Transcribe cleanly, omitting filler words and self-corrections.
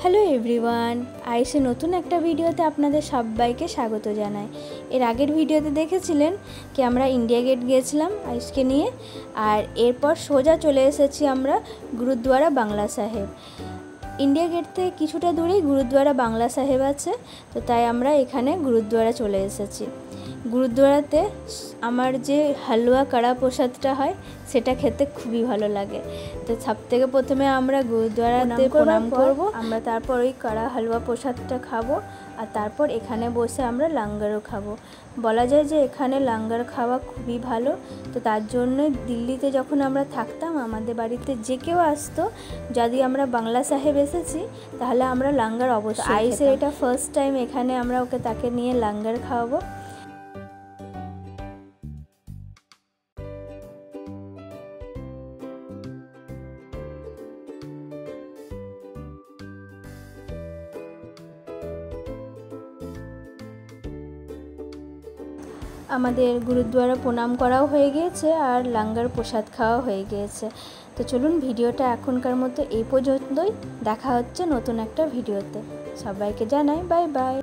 Hello everyone, আইসে নতুন একটা ভিডিওতে আপনাদের সবাইকে স্বাগত জানাই। এর আগের ভিডিওতে দেখেছিলেন কি আমরা ইন্ডিয়া গেট গিয়েছিলাম আইসকে নিয়ে, আর এরপর সোজা চলে এসেছি আমরা গুরুদ্বারা বাংলা সাহেব। ইন্ডিয়া গেট থেকে কিছুটা দূরেই গুরুদ্বারা বাংলা সাহেব আছে, তো তাই আমরা এখানে গুরুদ্বারা চলে এসেছি। গুরুদ্বারাতে আমার যে হালুয়া কড়া প্রসাদটা হয় সেটা খেতে খুবই ভালো লাগে। তো সব থেকে প্রথমে আমরা গুরুদ্বারাতে প্রণাম করব, আমরা তারপর ওই কড়া হালুয়া প্রসাদটা খাবো, আর তারপর এখানে বসে আমরা লাঙ্গারও খাবো। বলা যায় যে এখানে লাঙ্গার খাওয়া খুবই ভালো। তো তার জন্য দিল্লিতে যখন আমরা থাকতাম আমাদের বাড়িতে যে কেউ আসতো, যদি আমরা বাংলা সাহেব এসেছি তাহলে আমরা লাঙ্গার অবশ্যই আইসের এটা ফার্স্ট টাইম এখানে আমরা তাকে নিয়ে লাঙ্গার খাওয়াবো। আমাদের গুরুদ্বারা প্রণাম করাও হয়ে গিয়েছে আর লাঙ্গার প্রসাদ খাওয়া হয়ে গিয়েছে। তো চলুন ভিডিওটা এখনকার মতো এই পর্যন্তই, দেখা হচ্ছে নতুন একটা ভিডিওতে। সবাইকে জানাই বাই বাই।